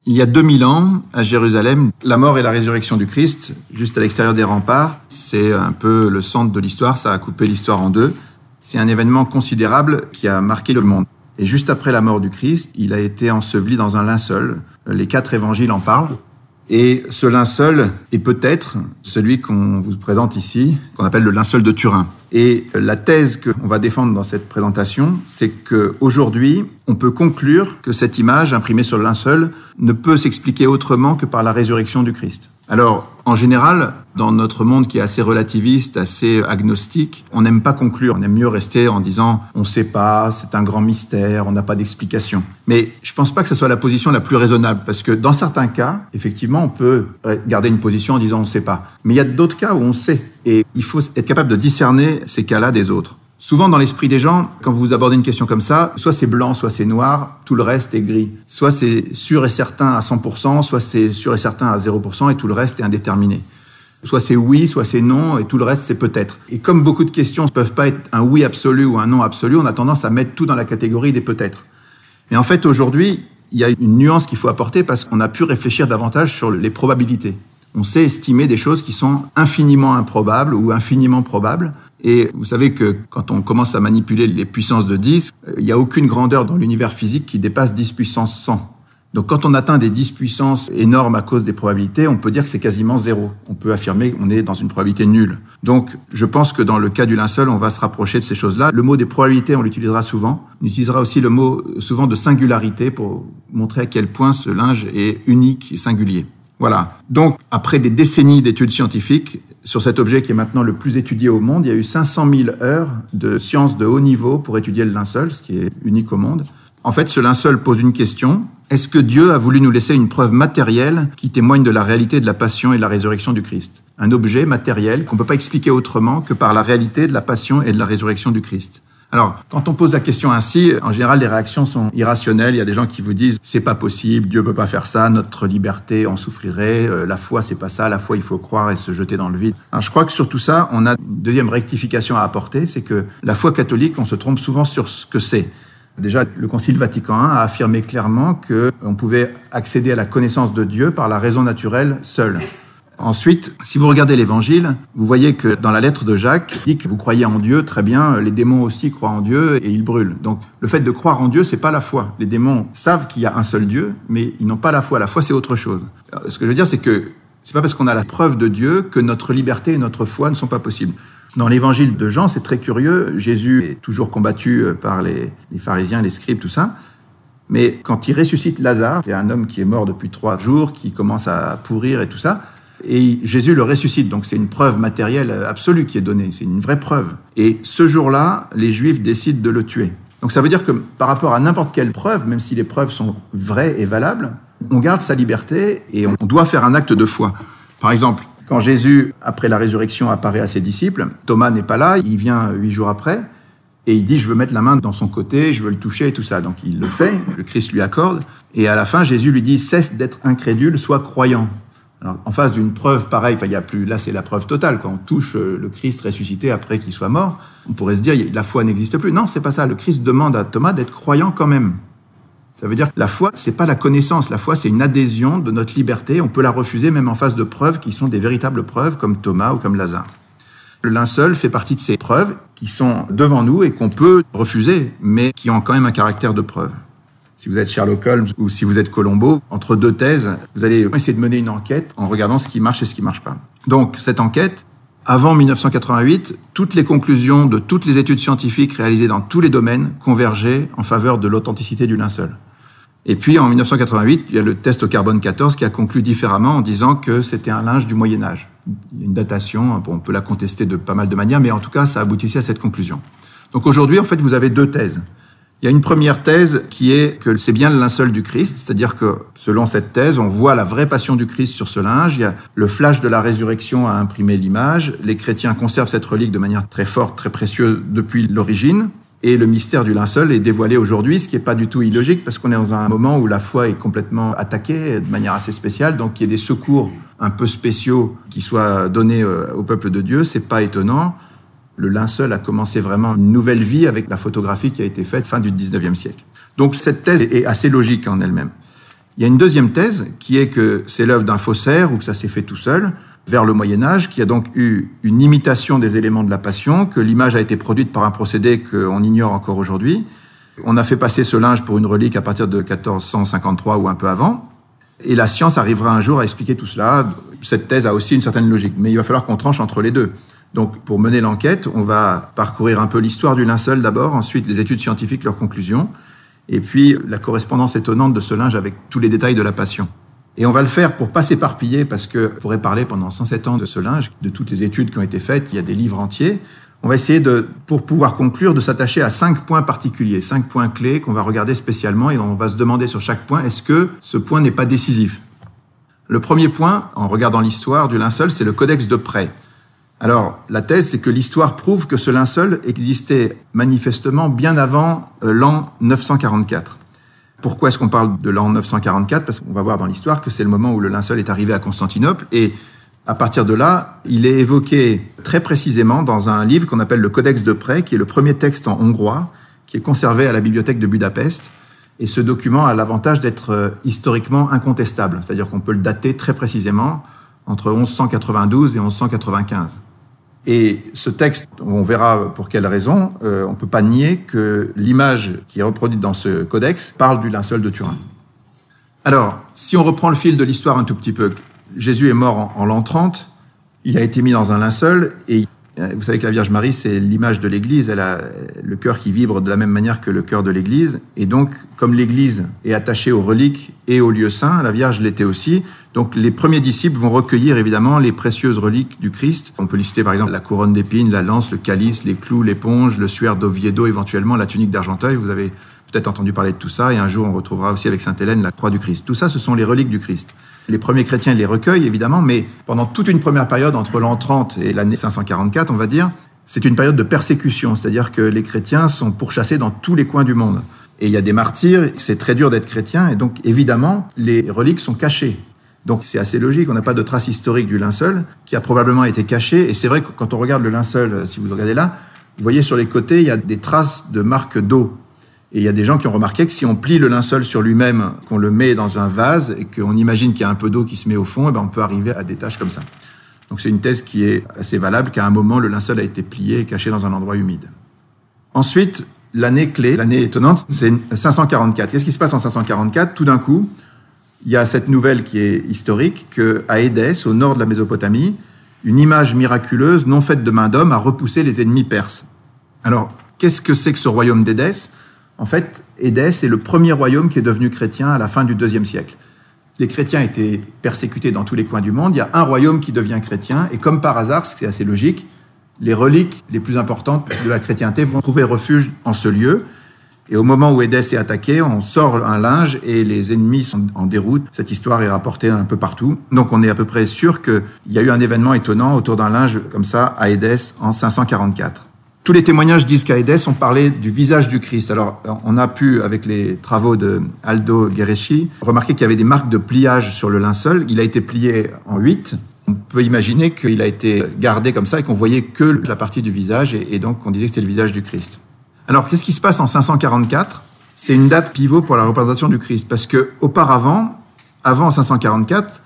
Il y a 2000 ans, à Jérusalem, la mort et la résurrection du Christ, juste à l'extérieur des remparts, c'est un peu le centre de l'histoire, ça a coupé l'histoire en deux. C'est un événement considérable qui a marqué le monde. Et juste après la mort du Christ, il a été enseveli dans un linceul. Les 4 évangiles en parlent. Et ce linceul est peut-être celui qu'on vous présente ici, qu'on appelle le linceul de Turin. Et la thèse qu'on va défendre dans cette présentation, c'est qu'aujourd'hui, on peut conclure que cette image imprimée sur le linceul ne peut s'expliquer autrement que par la résurrection du Christ. Alors, en général, dans notre monde qui est assez relativiste, assez agnostique, on n'aime pas conclure. On aime mieux rester en disant « on ne sait pas, c'est un grand mystère, on n'a pas d'explication ». Mais je ne pense pas que ce soit la position la plus raisonnable, parce que dans certains cas, effectivement, on peut garder une position en disant « on ne sait pas ». Mais il y a d'autres cas où on sait, et il faut être capable de discerner ces cas-là des autres. Souvent, dans l'esprit des gens, quand vous abordez une question comme ça, soit c'est blanc, soit c'est noir, tout le reste est gris. Soit c'est sûr et certain à 100%, soit c'est sûr et certain à 0%, et tout le reste est indéterminé. Soit c'est oui, soit c'est non, et tout le reste c'est peut-être. Et comme beaucoup de questions ne peuvent pas être un oui absolu ou un non absolu, on a tendance à mettre tout dans la catégorie des peut-être. Mais en fait, aujourd'hui, il y a une nuance qu'il faut apporter parce qu'on a pu réfléchir davantage sur les probabilités. On sait estimer des choses qui sont infiniment improbables ou infiniment probables. Et vous savez que quand on commence à manipuler les puissances de 10, il n'y a aucune grandeur dans l'univers physique qui dépasse 10 puissance 100. Donc quand on atteint des 10 puissances énormes à cause des probabilités, on peut dire que c'est quasiment zéro. On peut affirmer qu'on est dans une probabilité nulle. Donc je pense que dans le cas du linceul, on va se rapprocher de ces choses-là. Le mot des probabilités, on l'utilisera souvent. On utilisera aussi le mot souvent de singularité pour montrer à quel point ce linge est unique et singulier. Voilà. Donc, après des décennies d'études scientifiques, sur cet objet qui est maintenant le plus étudié au monde, il y a eu 500 000 heures de sciences de haut niveau pour étudier le linceul, ce qui est unique au monde. En fait, ce linceul pose une question. Est-ce que Dieu a voulu nous laisser une preuve matérielle qui témoigne de la réalité de la passion et de la résurrection du Christ? Un objet matériel qu'on ne peut pas expliquer autrement que par la réalité de la passion et de la résurrection du Christ. Alors, quand on pose la question ainsi, en général, les réactions sont irrationnelles. Il y a des gens qui vous disent « c'est pas possible, Dieu peut pas faire ça, notre liberté en souffrirait, la foi c'est pas ça, la foi il faut croire et se jeter dans le vide ». Alors, je crois que sur tout ça, on a une deuxième rectification à apporter, c'est que la foi catholique, on se trompe souvent sur ce que c'est. Déjà, le Concile Vatican I a affirmé clairement qu'on pouvait accéder à la connaissance de Dieu par la raison naturelle seule. Ensuite, si vous regardez l'Évangile, vous voyez que dans la lettre de Jacques, il dit que vous croyez en Dieu, très bien, les démons aussi croient en Dieu et ils brûlent. Donc, le fait de croire en Dieu, c'est pas la foi. Les démons savent qu'il y a un seul Dieu, mais ils n'ont pas la foi. La foi, c'est autre chose. Alors, ce que je veux dire, c'est que c'est pas parce qu'on a la preuve de Dieu que notre liberté et notre foi ne sont pas possibles. Dans l'Évangile de Jean, c'est très curieux. Jésus est toujours combattu par les pharisiens, les scribes, tout ça. Mais quand il ressuscite Lazare, c'est un homme qui est mort depuis 3 jours, qui commence à pourrir et tout ça, et Jésus le ressuscite, donc c'est une preuve matérielle absolue qui est donnée, c'est une vraie preuve. Et ce jour-là, les Juifs décident de le tuer. Donc ça veut dire que par rapport à n'importe quelle preuve, même si les preuves sont vraies et valables, on garde sa liberté et on doit faire un acte de foi. Par exemple, quand Jésus, après la résurrection, apparaît à ses disciples, Thomas n'est pas là, il vient 8 jours après, et il dit « je veux mettre la main dans son côté, je veux le toucher » et tout ça. Donc il le fait, le Christ lui accorde, et à la fin, Jésus lui dit « cesse d'être incrédule, sois croyant ». Alors, en face d'une preuve pareille, il y a plus, là c'est la preuve totale, quand on touche le Christ ressuscité après qu'il soit mort, on pourrait se dire la foi n'existe plus. Non, c'est pas ça. Le Christ demande à Thomas d'être croyant quand même. Ça veut dire que la foi, c'est pas la connaissance. La foi, c'est une adhésion de notre liberté. On peut la refuser même en face de preuves qui sont des véritables preuves, comme Thomas ou comme Lazare. Le linceul fait partie de ces preuves qui sont devant nous et qu'on peut refuser, mais qui ont quand même un caractère de preuve. Si vous êtes Sherlock Holmes ou si vous êtes Colombo, entre 2 thèses, vous allez essayer de mener une enquête en regardant ce qui marche et ce qui marche pas. Donc, cette enquête, avant 1988, toutes les conclusions de toutes les études scientifiques réalisées dans tous les domaines convergeaient en faveur de l'authenticité du linceul. Et puis, en 1988, il y a le test au carbone 14 qui a conclu différemment en disant que c'était un linge du Moyen-Âge. Il y a une datation, on peut la contester de pas mal de manières, mais en tout cas, ça aboutissait à cette conclusion. Donc aujourd'hui, en fait, vous avez 2 thèses. Il y a une première thèse qui est que c'est bien le linceul du Christ, c'est-à-dire que selon cette thèse, on voit la vraie passion du Christ sur ce linge, il y a le flash de la résurrection à imprimer l'image, les chrétiens conservent cette relique de manière très forte, très précieuse depuis l'origine, et le mystère du linceul est dévoilé aujourd'hui, ce qui n'est pas du tout illogique, parce qu'on est dans un moment où la foi est complètement attaquée de manière assez spéciale, donc qu'il y ait des secours un peu spéciaux qui soient donnés au peuple de Dieu, c'est pas étonnant. Le linceul a commencé vraiment une nouvelle vie avec la photographie qui a été faite fin du 19e siècle. Donc cette thèse est assez logique en elle-même. Il y a une deuxième thèse qui est que c'est l'œuvre d'un faussaire ou que ça s'est fait tout seul vers le Moyen-Âge, qui a donc eu une imitation des éléments de la Passion, que l'image a été produite par un procédé qu'on ignore encore aujourd'hui. On a fait passer ce linge pour une relique à partir de 1453 ou un peu avant. Et la science arrivera un jour à expliquer tout cela. Cette thèse a aussi une certaine logique, mais il va falloir qu'on tranche entre les deux. Donc, pour mener l'enquête, on va parcourir un peu l'histoire du linceul d'abord, ensuite les études scientifiques, leurs conclusions, et puis la correspondance étonnante de ce linge avec tous les détails de la Passion. Et on va le faire pour pas s'éparpiller, parce qu'on pourrait parler pendant 107 ans de ce linge, de toutes les études qui ont été faites, il y a des livres entiers. On va essayer, pour pouvoir conclure, de s'attacher à 5 points particuliers, 5 points clés qu'on va regarder spécialement, et on va se demander sur chaque point, est-ce que ce point n'est pas décisif? Le premier point, en regardant l'histoire du linceul, c'est le codex de prêt. Alors, la thèse, c'est que l'histoire prouve que ce linceul existait manifestement bien avant l'an 944. Pourquoi est-ce qu'on parle de l'an 944? Parce qu'on va voir dans l'histoire que c'est le moment où le linceul est arrivé à Constantinople, et à partir de là, il est évoqué très précisément dans un livre qu'on appelle le Codex de prêt, qui est le premier texte en hongrois, qui est conservé à la bibliothèque de Budapest. Et ce document a l'avantage d'être historiquement incontestable, c'est-à-dire qu'on peut le dater très précisément entre 1192 et 1195. Et ce texte, on verra pour quelle raison, on ne peut pas nier que l'image qui est reproduite dans ce codex parle du linceul de Turin. Alors, si on reprend le fil de l'histoire un tout petit peu, Jésus est mort en l'an 30, il a été mis dans un linceul, et vous savez que la Vierge Marie, c'est l'image de l'Église, elle a le cœur qui vibre de la même manière que le cœur de l'Église, et donc, comme l'Église est attachée aux reliques et aux lieux saints, la Vierge l'était aussi, donc les premiers disciples vont recueillir évidemment les précieuses reliques du Christ. On peut lister par exemple la couronne d'épines, la lance, le calice, les clous, l'éponge, le suaire d'Oviedo, éventuellement la tunique d'Argenteuil, vous avez peut-être entendu parler de tout ça, et un jour on retrouvera aussi avec Sainte Hélène la croix du Christ. Tout ça, ce sont les reliques du Christ. Les premiers chrétiens les recueillent, évidemment, mais pendant toute une première période, entre l'an 30 et l'année 544, on va dire, c'est une période de persécution, c'est-à-dire que les chrétiens sont pourchassés dans tous les coins du monde. Et il y a des martyrs, c'est très dur d'être chrétien, et donc, évidemment, les reliques sont cachées. Donc, c'est assez logique, on n'a pas de trace historique du linceul, qui a probablement été caché, et c'est vrai que quand on regarde le linceul, si vous regardez là, vous voyez sur les côtés, il y a des traces de marques d'eau. Et il y a des gens qui ont remarqué que si on plie le linceul sur lui-même, qu'on le met dans un vase et qu'on imagine qu'il y a un peu d'eau qui se met au fond, et ben on peut arriver à des taches comme ça. Donc c'est une thèse qui est assez valable, qu'à un moment, le linceul a été plié et caché dans un endroit humide. Ensuite, l'année clé, l'année étonnante, c'est 544. Qu'est-ce qui se passe en 544? Tout d'un coup, il y a cette nouvelle qui est historique, qu'à Édesse, au nord de la Mésopotamie, une image miraculeuse, non faite de main d'homme, a repoussé les ennemis perses. Alors, qu'est-ce que c'est que ce royaume d'Édesse? En fait, Édesse est le premier royaume qui est devenu chrétien à la fin du IIe siècle. Les chrétiens étaient persécutés dans tous les coins du monde. Il y a un royaume qui devient chrétien. Et comme par hasard, c'est assez logique, les reliques les plus importantes de la chrétienté vont trouver refuge en ce lieu. Et au moment où Édesse est attaquée, on sort un linge et les ennemis sont en déroute. Cette histoire est rapportée un peu partout. Donc on est à peu près sûr qu'il y a eu un événement étonnant autour d'un linge comme ça à Édesse en 544. Tous les témoignages disent qu'à Édesse, on parlait du visage du Christ. Alors, on a pu, avec les travaux de Aldo Guerreschi, remarquer qu'il y avait des marques de pliage sur le linceul. Il a été plié en 8. On peut imaginer qu'il a été gardé comme ça et qu'on voyait que la partie du visage, et donc on disait que c'était le visage du Christ. Alors, qu'est-ce qui se passe en 544? C'est une date pivot pour la représentation du Christ, parce que auparavant, avant 544,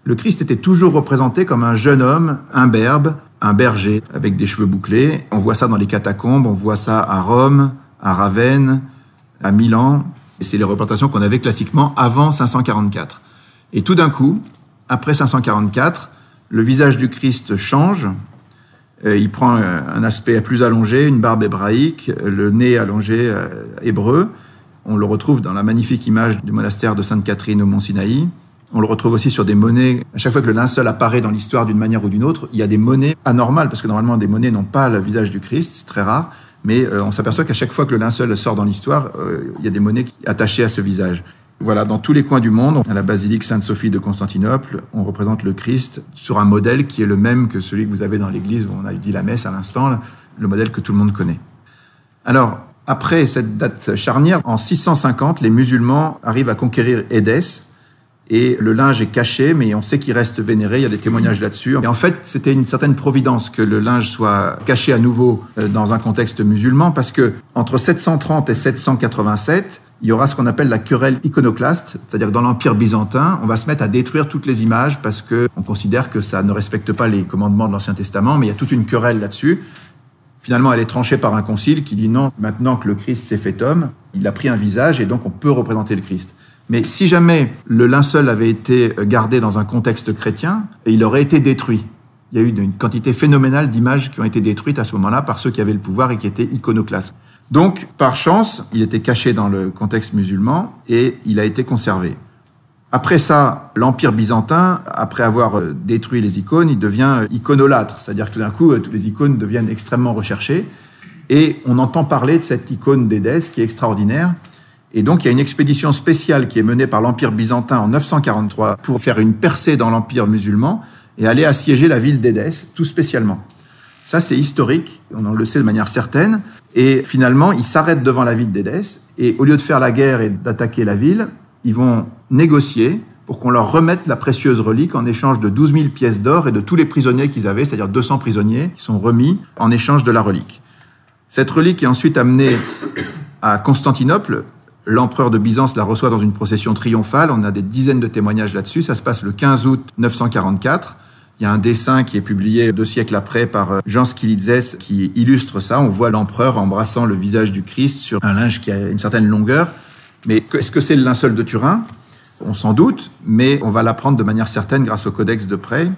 le Christ était toujours représenté comme un jeune homme imberbe, un berger avec des cheveux bouclés. On voit ça dans les catacombes, on voit ça à Rome, à Ravenne, à Milan. Et c'est les représentations qu'on avait classiquement avant 544. Et tout d'un coup, après 544, le visage du Christ change. Il prend un aspect plus allongé, une barbe hébraïque, le nez allongé hébreu. On le retrouve dans la magnifique image du monastère de Sainte-Catherine au Mont Sinaï. On le retrouve aussi sur des monnaies. À chaque fois que le linceul apparaît dans l'histoire d'une manière ou d'une autre, il y a des monnaies anormales, parce que normalement, des monnaies n'ont pas le visage du Christ, c'est très rare, mais on s'aperçoit qu'à chaque fois que le linceul sort dans l'histoire, il y a des monnaies attachées à ce visage. Voilà, dans tous les coins du monde, à la basilique Sainte-Sophie de Constantinople, on représente le Christ sur un modèle qui est le même que celui que vous avez dans l'église où on a dit la messe à l'instant, le modèle que tout le monde connaît. Alors, après cette date charnière, en 650, les musulmans arrivent à conquérir Édesse, et le linge est caché, mais on sait qu'il reste vénéré, il y a des témoignages là-dessus. Et en fait, c'était une certaine providence que le linge soit caché à nouveau dans un contexte musulman, parce que entre 730 et 787, il y aura ce qu'on appelle la querelle iconoclaste, c'est-à-dire que dans l'Empire byzantin, on va se mettre à détruire toutes les images parce qu'on considère que ça ne respecte pas les commandements de l'Ancien Testament, mais il y a toute une querelle là-dessus. Finalement, elle est tranchée par un concile qui dit non, maintenant que le Christ s'est fait homme, il a pris un visage et donc on peut représenter le Christ. Mais si jamais le linceul avait été gardé dans un contexte chrétien, il aurait été détruit. Il y a eu une quantité phénoménale d'images qui ont été détruites à ce moment-là par ceux qui avaient le pouvoir et qui étaient iconoclastes. Donc, par chance, il était caché dans le contexte musulman et il a été conservé. Après ça, l'Empire byzantin, après avoir détruit les icônes, il devient iconolâtre, c'est-à-dire que tout d'un coup, toutes les icônes deviennent extrêmement recherchées et on entend parler de cette icône d'Édesse qui est extraordinaire. Et donc, il y a une expédition spéciale qui est menée par l'Empire byzantin en 943 pour faire une percée dans l'Empire musulman et aller assiéger la ville d'Édesse, tout spécialement. Ça, c'est historique, on le sait de manière certaine. Et finalement, ils s'arrêtent devant la ville d'Édesse et au lieu de faire la guerre et d'attaquer la ville, ils vont négocier pour qu'on leur remette la précieuse relique en échange de 12 000 pièces d'or et de tous les prisonniers qu'ils avaient, c'est-à-dire 200 prisonniers qui sont remis en échange de la relique. Cette relique est ensuite amenée à Constantinople. L'empereur de Byzance la reçoit dans une procession triomphale. On a des dizaines de témoignages là-dessus. Ça se passe le 15 août 944. Il y a un dessin qui est publié 2 siècles après par Jean Skilitzès qui illustre ça. On voit l'empereur embrassant le visage du Christ sur un linge qui a une certaine longueur. Mais est-ce que c'est le linceul de Turin? On s'en doute, mais on va l'apprendre de manière certaine grâce au Codex de près.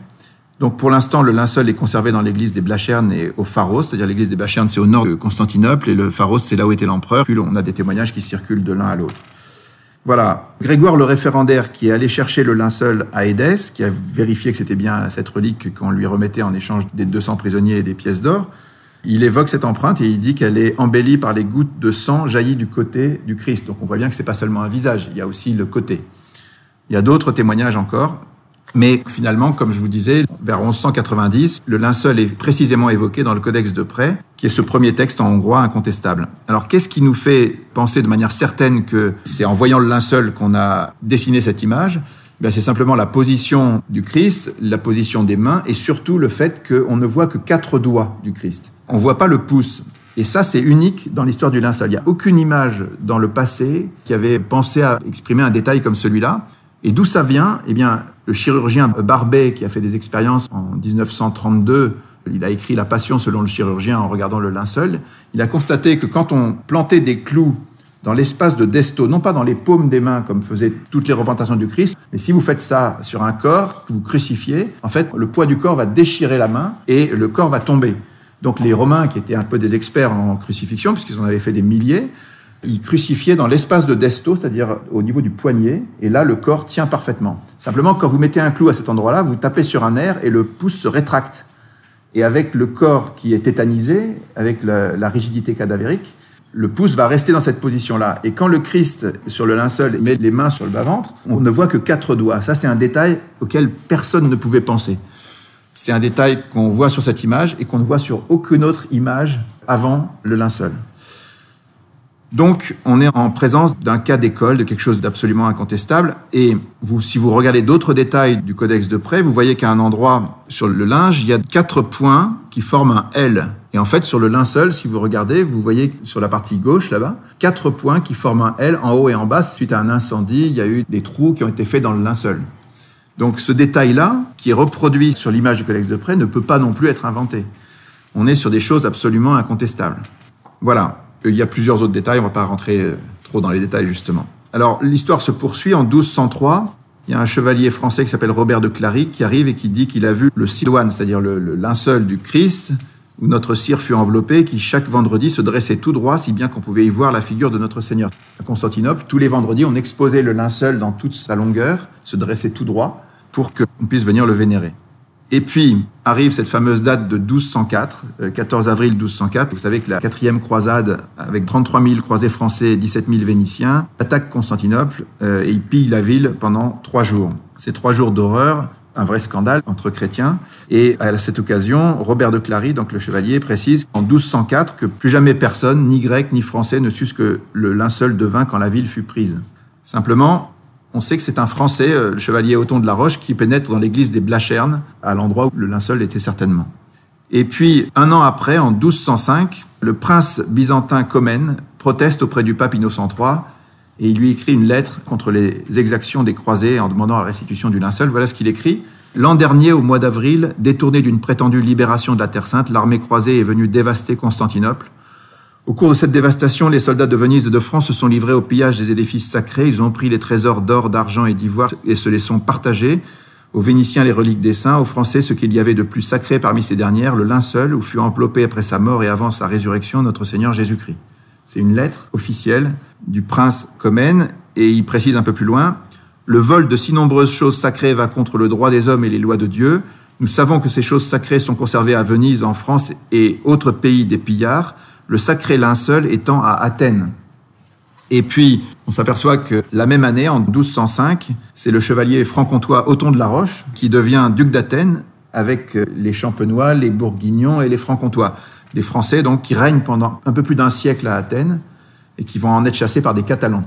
Donc pour l'instant, le linceul est conservé dans l'église des Blachern et au Pharos, c'est-à-dire l'église des Blachern, c'est au nord de Constantinople, et le Pharos, c'est là où était l'empereur. Puis on a des témoignages qui circulent de l'un à l'autre. Voilà. Grégoire le référendaire, qui est allé chercher le linceul à Édesse, qui a vérifié que c'était bien cette relique qu'on lui remettait en échange des 200 prisonniers et des pièces d'or, il évoque cette empreinte et il dit qu'elle est embellie par les gouttes de sang jaillies du côté du Christ. Donc on voit bien que c'est pas seulement un visage, il y a aussi le côté. Il y a d'autres témoignages encore. Mais finalement, comme je vous disais, vers 1190, le linceul est précisément évoqué dans le Codex de près, qui est ce premier texte en hongrois incontestable. Alors, qu'est-ce qui nous fait penser de manière certaine que c'est en voyant le linceul qu'on a dessiné cette image? C'est simplement la position du Christ, la position des mains, et surtout le fait qu'on ne voit que 4 doigts du Christ. On ne voit pas le pouce. Et ça, c'est unique dans l'histoire du linceul. Il n'y a aucune image dans le passé qui avait pensé à exprimer un détail comme celui-là. Et d'où ça vient? Eh bien, le chirurgien Barbet, qui a fait des expériences en 1932, il a écrit La Passion selon le chirurgien en regardant le linceul. Il a constaté que quand on plantait des clous dans l'espace de Desto, non pas dans les paumes des mains comme faisaient toutes les représentations du Christ, mais si vous faites ça sur un corps que vous crucifiez, en fait, le poids du corps va déchirer la main et le corps va tomber. Donc les Romains, qui étaient un peu des experts en crucifixion, puisqu'ils en avaient fait des milliers, ils crucifiaient dans l'espace de Desto, c'est-à-dire au niveau du poignet, et là, le corps tient parfaitement. Simplement, quand vous mettez un clou à cet endroit-là, vous tapez sur un nerf et le pouce se rétracte. Et avec le corps qui est tétanisé, avec la rigidité cadavérique, le pouce va rester dans cette position-là. Et quand le Christ, sur le linceul, met les mains sur le bas-ventre, on ne voit que 4 doigts. Ça, c'est un détail auquel personne ne pouvait penser. C'est un détail qu'on voit sur cette image et qu'on ne voit sur aucune autre image avant le linceul. Donc, on est en présence d'un cas d'école, de quelque chose d'absolument incontestable. Et si vous regardez d'autres détails du Codex de près, vous voyez qu'à un endroit sur le linge, il y a 4 points qui forment un L. Et en fait, sur le linceul, si vous regardez, vous voyez sur la partie gauche, là-bas, 4 points qui forment un L en haut et en bas. Suite à un incendie, il y a eu des trous qui ont été faits dans le linceul. Donc, ce détail-là, qui est reproduit sur l'image du Codex de près, ne peut pas non plus être inventé. On est sur des choses absolument incontestables. Voilà. Il y a plusieurs autres détails, on ne va pas rentrer trop dans les détails justement. Alors l'histoire se poursuit en 1203. Il y a un chevalier français qui s'appelle Robert de Clary qui arrive et qui dit qu'il a vu le siloane, c'est-à-dire le linceul du Christ, où notre cire fut enveloppée, qui chaque vendredi se dressait tout droit, si bien qu'on pouvait y voir la figure de notre Seigneur. À Constantinople, tous les vendredis, on exposait le linceul dans toute sa longueur, se dressait tout droit, pour qu'on puisse venir le vénérer. Et puis, arrive cette fameuse date de 1204, 14 avril 1204. Vous savez que la 4e croisade, avec 33 000 croisés français et 17 000 Vénitiens, attaque Constantinople et il pille la ville pendant 3 jours. Ces 3 jours d'horreur, un vrai scandale entre chrétiens. Et à cette occasion, Robert de Clary, donc le chevalier, précise en 1204 que plus jamais personne, ni grec ni français, ne sut ce que le linceul devint quand la ville fut prise. Simplement, on sait que c'est un Français, le chevalier Othon de la Roche, qui pénètre dans l'église des Blachern, à l'endroit où le linceul était certainement. Et puis, 1 an après, en 1205, le prince byzantin Comène proteste auprès du pape Innocent III et il lui écrit une lettre contre les exactions des croisés en demandant la restitution du linceul. Voilà ce qu'il écrit. « L'an dernier, au mois d'avril, détourné d'une prétendue libération de la Terre Sainte, l'armée croisée est venue dévaster Constantinople. Au cours de cette dévastation, les soldats de Venise et de France se sont livrés au pillage des édifices sacrés. Ils ont pris les trésors d'or, d'argent et d'ivoire et se les sont partagés. Aux Vénitiens, les reliques des saints, aux Français, ce qu'il y avait de plus sacré parmi ces dernières, le linceul où fut enveloppé après sa mort et avant sa résurrection notre Seigneur Jésus-Christ. » C'est une lettre officielle du prince Comnène, et il précise un peu plus loin « Le vol de si nombreuses choses sacrées va contre le droit des hommes et les lois de Dieu. Nous savons que ces choses sacrées sont conservées à Venise, en France et autres pays des pillards, le sacré linceul étant à Athènes. » Et puis, on s'aperçoit que la même année, en 1205, c'est le chevalier franc-comtois Othon de la Roche qui devient duc d'Athènes avec les Champenois, les Bourguignons et les Francs-Comtois. Des Français donc qui règnent pendant un peu plus d'un siècle à Athènes et qui vont en être chassés par des Catalans.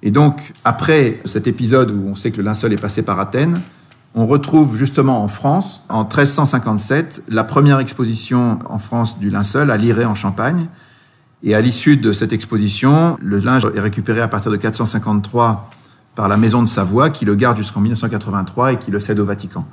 Et donc, après cet épisode où on sait que le linceul est passé par Athènes, on retrouve justement en France, en 1357, la première exposition en France du linceul à Lirey en Champagne. Et à l'issue de cette exposition, le linge est récupéré à partir de 453 par la Maison de Savoie, qui le garde jusqu'en 1983 et qui le cède au Vatican.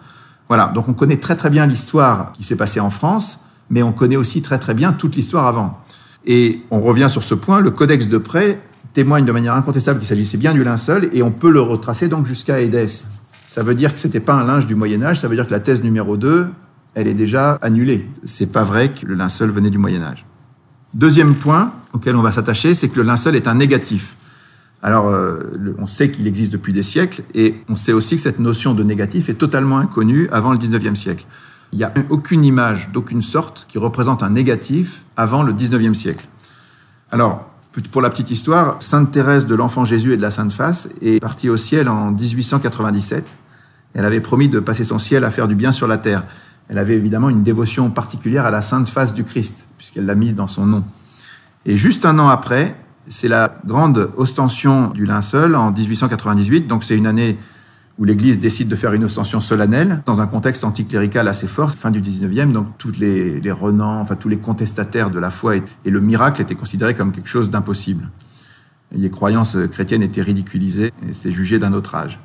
Voilà, donc on connaît très très bien l'histoire qui s'est passée en France, mais on connaît aussi très très bien toute l'histoire avant. Et on revient sur ce point, le Codex de Près témoigne de manière incontestable qu'il s'agissait bien du linceul, et on peut le retracer donc jusqu'à Édesse. Ça veut dire que c'était pas un linge du Moyen-Âge, ça veut dire que la thèse numéro 2, elle est déjà annulée. C'est pas vrai que le linceul venait du Moyen-Âge. Deuxième point auquel on va s'attacher, c'est que le linceul est un négatif. Alors, on sait qu'il existe depuis des siècles, et on sait aussi que cette notion de négatif est totalement inconnue avant le 19e siècle. Il n'y a aucune image d'aucune sorte qui représente un négatif avant le 19e siècle. Alors, pour la petite histoire, Sainte Thérèse de l'Enfant Jésus et de la Sainte Face est partie au ciel en 1897. Elle avait promis de passer son ciel à faire du bien sur la terre. Elle avait évidemment une dévotion particulière à la Sainte Face du Christ, puisqu'elle l'a mis dans son nom. Et juste un an après, c'est la grande ostension du linceul en 1898, donc c'est une année où l'Église décide de faire une ostension solennelle, dans un contexte anticlérical assez fort, fin du 19e, donc tous les renants, enfin tous les contestataires de la foi et le miracle étaient considérés comme quelque chose d'impossible. Les croyances chrétiennes étaient ridiculisées et c'était jugé d'un autre âge.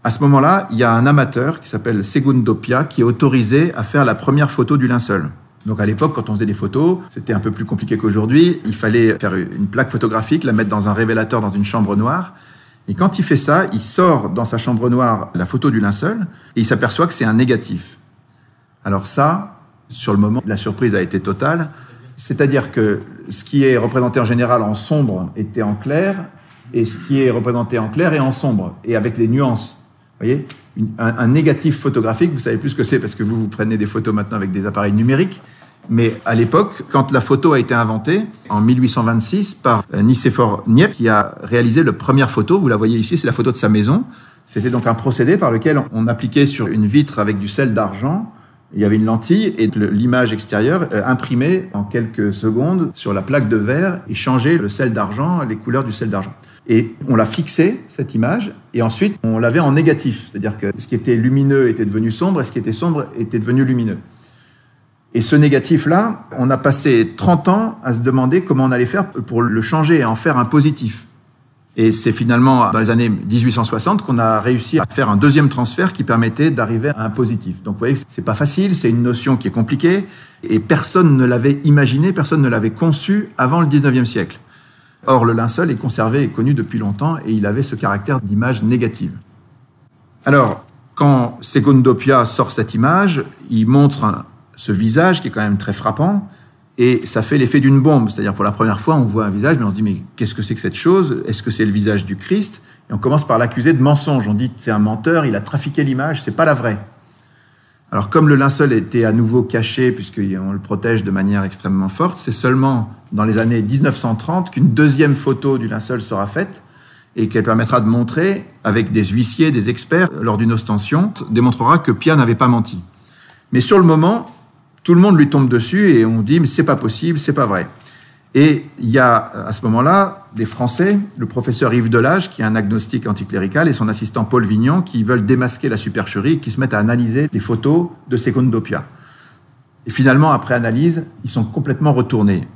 À ce moment-là, il y a un amateur qui s'appelle Segundo Pia qui est autorisé à faire la première photo du linceul. Donc à l'époque, quand on faisait des photos, c'était un peu plus compliqué qu'aujourd'hui. Il fallait faire une plaque photographique, la mettre dans un révélateur dans une chambre noire. Et quand il fait ça, il sort dans sa chambre noire la photo du linceul et il s'aperçoit que c'est un négatif. Alors ça, sur le moment, la surprise a été totale. C'est-à-dire que ce qui est représenté en général en sombre était en clair et ce qui est représenté en clair est en sombre et avec les nuances. Vous voyez, un négatif photographique, vous savez plus ce que c'est parce que vous prenez des photos maintenant avec des appareils numériques. Mais à l'époque, quand la photo a été inventée, en 1826, par Nicéphore Niepce, qui a réalisé la première photo, vous la voyez ici, c'est la photo de sa maison. C'était donc un procédé par lequel on appliquait sur une vitre avec du sel d'argent, il y avait une lentille et l'image extérieure imprimée en quelques secondes sur la plaque de verre et changeait le sel d'argent, les couleurs du sel d'argent. Et on l'a fixé, cette image, et ensuite on l'avait en négatif, c'est-à-dire que ce qui était lumineux était devenu sombre et ce qui était sombre était devenu lumineux. Et ce négatif-là, on a passé 30 ans à se demander comment on allait faire pour le changer et en faire un positif. Et c'est finalement dans les années 1860 qu'on a réussi à faire un deuxième transfert qui permettait d'arriver à un positif. Donc vous voyez, c'est pas facile, c'est une notion qui est compliquée, et personne ne l'avait imaginé, personne ne l'avait conçu avant le 19e siècle. Or, le linceul est conservé et connu depuis longtemps, et il avait ce caractère d'image négative. Alors, quand Segundo Pia sort cette image, il montre ce visage qui est quand même très frappant, et ça fait l'effet d'une bombe. C'est-à-dire, pour la première fois, on voit un visage, mais on se dit, mais qu'est-ce que c'est que cette chose? Est-ce que c'est le visage du Christ? Et on commence par l'accuser de mensonge. On dit, c'est un menteur, il a trafiqué l'image, c'est pas la vraie. Alors, comme le linceul était à nouveau caché, puisqu'on le protège de manière extrêmement forte, c'est seulement dans les années 1930 qu'une deuxième photo du linceul sera faite, et qu'elle permettra de montrer, avec des huissiers, des experts, lors d'une ostension, démontrera que Pia n'avait pas menti. Mais sur le moment, tout le monde lui tombe dessus et on dit « mais c'est pas possible, c'est pas vrai ». Et il y a à ce moment-là des Français, le professeur Yves Delage, qui est un agnostique anticlérical, et son assistant Paul Vignon, qui veulent démasquer la supercherie, qui se mettent à analyser les photos de Segundo Pia. Et finalement, après analyse, ils sont complètement retournés.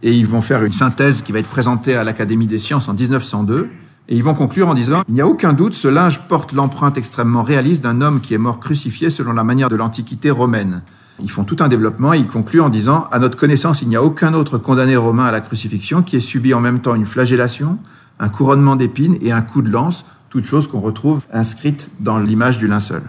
Et ils vont faire une synthèse qui va être présentée à l'Académie des sciences en 1902. Et ils vont conclure en disant « Il n'y a aucun doute, ce linge porte l'empreinte extrêmement réaliste d'un homme qui est mort crucifié selon la manière de l'Antiquité romaine. » Ils font tout un développement et ils concluent en disant « À notre connaissance, il n'y a aucun autre condamné romain à la crucifixion qui ait subi en même temps une flagellation, un couronnement d'épines et un coup de lance, toutes choses qu'on retrouve inscrites dans l'image du linceul. »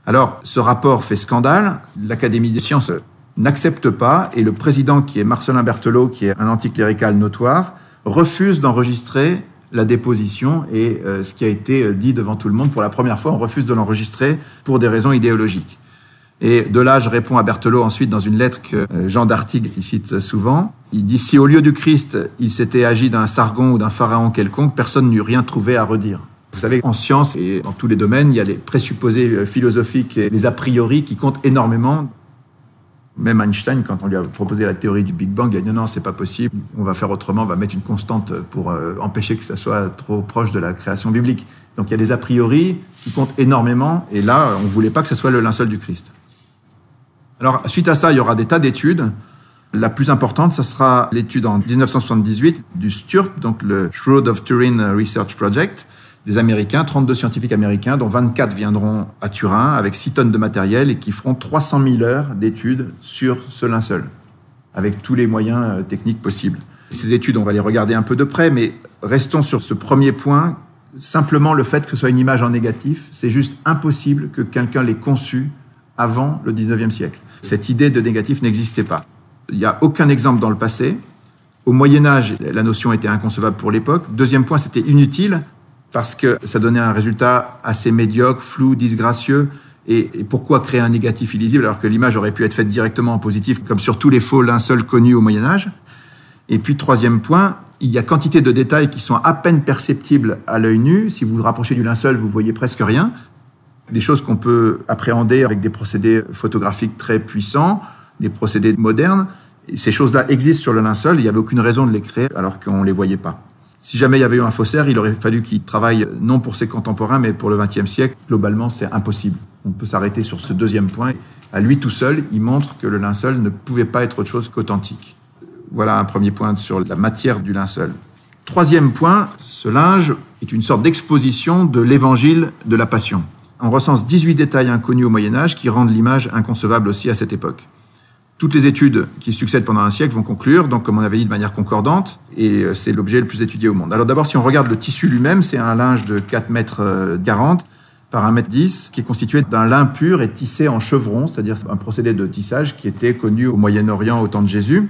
Alors, ce rapport fait scandale, l'Académie des sciences n'accepte pas, et le président, qui est Marcelin Berthelot, qui est un anticlérical notoire, refuse d'enregistrer la déposition et ce qui a été dit devant tout le monde pour la première fois, on refuse de l'enregistrer pour des raisons idéologiques. Et de là, je réponds à Berthelot ensuite dans une lettre que Jean d'Artigues cite souvent. Il dit « Si au lieu du Christ, il s'était agi d'un Sargon ou d'un pharaon quelconque, personne n'eût rien trouvé à redire. » Vous savez, en science et dans tous les domaines, il y a les présupposés philosophiques et les a priori qui comptent énormément. Même Einstein, quand on lui a proposé la théorie du Big Bang, il a dit « Non, c'est pas possible, on va faire autrement, on va mettre une constante pour empêcher que ça soit trop proche de la création biblique. » Donc il y a des a priori qui comptent énormément, et là, on ne voulait pas que ce soit le linceul du Christ. Alors, suite à ça, il y aura des tas d'études. La plus importante, ça sera l'étude en 1978 du STURP, donc le Shroud of Turin Research Project, des Américains, 32 scientifiques américains, dont 24 viendront à Turin avec 6 tonnes de matériel et qui feront 300 000 heures d'études sur ce linceul, avec tous les moyens techniques possibles. Ces études, on va les regarder un peu de près, mais restons sur ce premier point. Simplement, le fait que ce soit une image en négatif, c'est juste impossible que quelqu'un l'ait conçu avant le 19e siècle. Cette idée de négatif n'existait pas. Il n'y a aucun exemple dans le passé. Au Moyen-Âge, la notion était inconcevable pour l'époque. Deuxième point, c'était inutile, parce que ça donnait un résultat assez médiocre, flou, disgracieux. Et pourquoi créer un négatif illisible alors que l'image aurait pu être faite directement en positif, comme sur tous les faux linceuls connus au Moyen-Âge? Et puis, troisième point, il y a quantité de détails qui sont à peine perceptibles à l'œil nu. Si vous vous rapprochez du linceul, vous voyez presque rien. Des choses qu'on peut appréhender avec des procédés photographiques très puissants, des procédés modernes. Et ces choses-là existent sur le linceul, il n'y avait aucune raison de les créer alors qu'on ne les voyait pas. Si jamais il y avait eu un faussaire, il aurait fallu qu'il travaille non pour ses contemporains, mais pour le XXe siècle. Globalement, c'est impossible. On peut s'arrêter sur ce deuxième point. À lui tout seul, il montre que le linceul ne pouvait pas être autre chose qu'authentique. Voilà un premier point sur la matière du linceul. Troisième point, ce linge est une sorte d'exposition de l'évangile de la Passion. On recense 18 détails inconnus au Moyen-Âge qui rendent l'image inconcevable aussi à cette époque. Toutes les études qui succèdent pendant un siècle vont conclure, donc comme on avait dit, de manière concordante, et c'est l'objet le plus étudié au monde. Alors d'abord, si on regarde le tissu lui-même, c'est un linge de 4,40 mètres par 1,10 mètre, qui est constitué d'un lin pur et tissé en chevron, c'est-à-dire un procédé de tissage qui était connu au Moyen-Orient au temps de Jésus.